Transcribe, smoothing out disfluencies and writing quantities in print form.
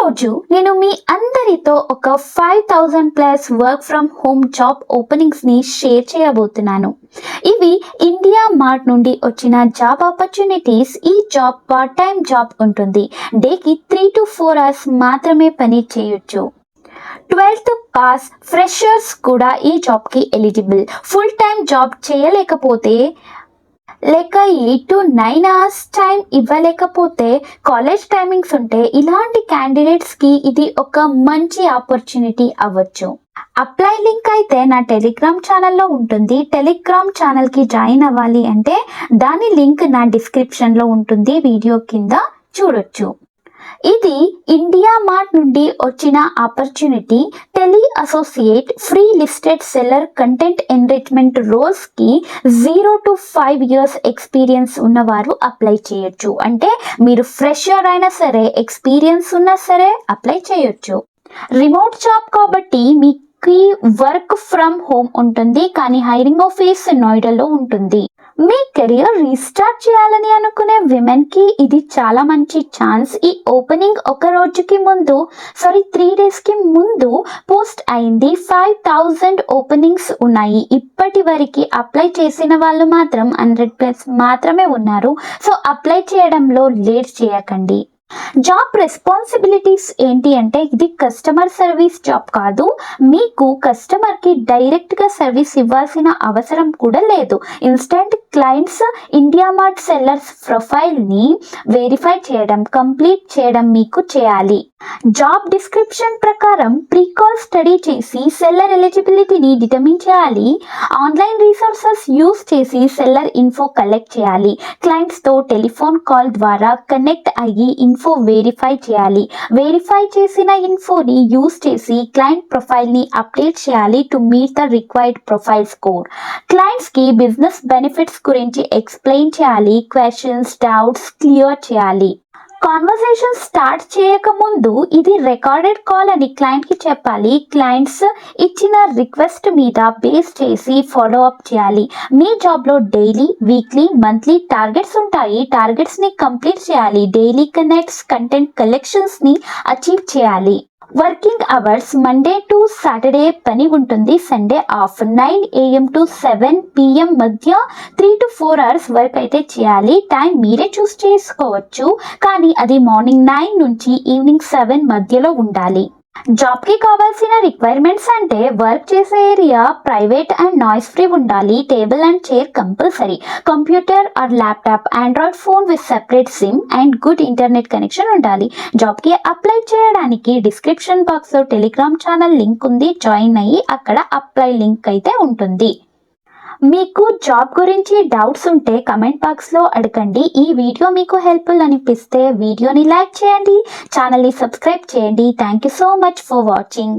ఈరోజు నేను మీ అందరితో ఒక 5000+ వర్క్ ఫ్రమ్ హోమ్ జాబ్ ఓపెనింగ్స్ని షేర్ చేయబోతున్నాను. ఇవి ఇండియా మార్ట్ నుండి వచ్చిన జాబ్ ఆపర్చునిటీస్. ఈ జాబ్ పార్ట్ టైం జాబ్ ఉంటుంది. డేకి 3 to 4 hours మాత్రమే పని చేయొచ్చు. 12th పాస్ ఫ్రెషర్స్ కూడా ఈ జాబ్కి ఎలిజిబుల్. ఫుల్ టైం జాబ్ చేయలేకపోతే లేక 8 to 9 hours టైం ఇవ్వలేకపోతే కాలేజ్ టైమింగ్స్ ఉంటే ఇలాంటి క్యాండిడేట్స్కి ఇది ఒక మంచి ఆపర్చునిటీ అవ్వచ్చు. అప్లై లింక్ అయితే నా టెలిగ్రామ్ ఛానల్లో ఉంటుంది. టెలిగ్రామ్ ఛానల్కి జాయిన్ అవ్వాలి అంటే దాని లింక్ నా డిస్క్రిప్షన్లో ఉంటుంది. వీడియో కింద చూడొచ్చు. ఇది ఇండియా మార్ట్ నుండి వచ్చిన opportunity. Tele associate free listed seller content enrichment roles కి 0 to 5 years ఎక్స్పీరియన్స్ ఉన్నవారు అప్లై చేయొచ్చు. అంటే మీరు ఫ్రెషర్ అయినా సరే, ఎక్స్పీరియన్స్ ఉన్నా సరే అప్లై చేయొచ్చు. రిమోట్ జాబ్ కాబట్టి మీకు వర్క్ ఫ్రమ్ హోమ్ ఉంటుంది, కానీ హైరింగ్ ఆఫీస్ నోయిడాలో ఉంటుంది. మీ కెరియర్ రీస్టార్ట్ చేయాలని అనుకునే విమెన్ కి ఇది చాలా మంచి ఛాన్స్. ఈ ఓపెనింగ్ ఒక రోజుకి ముందు 3 days కి ముందు పోస్ట్ అయింది. 5000 ఓపెనింగ్స్ ఉన్నాయి. ఇప్పటి వరకు అప్లై చేసిన వాళ్ళు మాత్రం 100+ మాత్రమే ఉన్నారు. సో అప్లై చేయడంలో లేట్ చేయకండి. జాబ్ రెస్పాన్సిబిలిటీస్ ఏంటి అంటే, ఇది కస్టమర్ సర్వీస్ జాబ్ కాదు. మీకు కస్టమర్కి డైరెక్ట్గా సర్వీస్ ఇవ్వాల్సిన అవసరం కూడా లేదు. Instant clients IndiaMART sellers ప్రొఫైల్ని వెరిఫై చేయడం, కంప్లీట్ చేయడం మీకు చేయాలి. జాబ్ డిస్క్రిప్షన్ ప్రకారం ప్రీకాల్ స్టడీ చేసి సెల్లర్ ఎలిజిబిలిటీని డిటర్మిన్ చేయాలి. ఆన్లైన్ రీసోర్సెస్ యూస్ చేసి సెల్లర్ ఇన్ఫో కలెక్ట్ చేయాలి. క్లయింట్స్తో టెలిఫోన్ కాల్ ద్వారా కనెక్ట్ అయ్యి ఇన్ఫో వెరిఫై చేయాలి. వెరిఫై చేసిన ఇన్ఫోని యూస్ చేసి క్లయింట్ ప్రొఫైల్ని అప్డేట్ చేయాలి to meet the required profile score. క్లయింట్స్కి బిజినెస్ బెనిఫిట్స్ గురించి ఎక్స్ప్లెయిన్ చేయాలి. క్వశ్చన్స్, డౌట్స్ క్లియర్ చేయాలి. కాన్వర్సేషన్ స్టార్ట్ చేయకముందు ఇది రికార్డెడ్ కాల్ అని క్లయింట్కి చెప్పాలి. క్లయింట్స్ ఇచ్చిన రిక్వెస్ట్ మీద బేస్ చేసి ఫాలో అప్ చేయాలి. మీ జాబ్లో డైలీ, వీక్లీ, మంత్లీ టార్గెట్స్ ఉంటాయి. టార్గెట్స్ని కంప్లీట్ చేయాలి. డైలీ కనెక్ట్స్, కంటెంట్ కలెక్షన్స్ని అచీవ్ చేయాలి. Working hours Monday to Saturday పని ఉంటుంది, Sunday off. 9 AM to 7 PM మధ్య 3 to 4 hours వర్క్ అయితే చేయాలి. టైం మీరే చూస్ చేసుకోవచ్చు, కానీ అది మార్నింగ్ 9 నుంచి ఈవినింగ్ 7 మధ్యలో ఉండాలి. జాబ్కి కావాల్సిన రిక్వైర్మెంట్స్ అంటే వర్క్ చేసే area private and noise free ఉండాలి. Table and chair compulsory. Computer or laptop, Android phone with separate sim and good internet connection ఉండాలి. జాబ్కి అప్లై చేయడానికి డిస్క్రిప్షన్ బాక్స్లో టెలిగ్రామ్ ఛానల్ లింక్ ఉంది. జాయిన్ అయ్యి అక్కడ అప్లై లింక్ అయితే ఉంటుంది. మీకు జాబ్ గురించి డౌట్స్ ఉంటే కమెంట్ బాక్స్లో అడగండి. ఈ వీడియో మీకు హెల్ప్ఫుల్ అనిపిస్తే వీడియోని లైక్ చేయండి, ఛానల్ని సబ్స్క్రైబ్ చేయండి. Thank you so much for watching.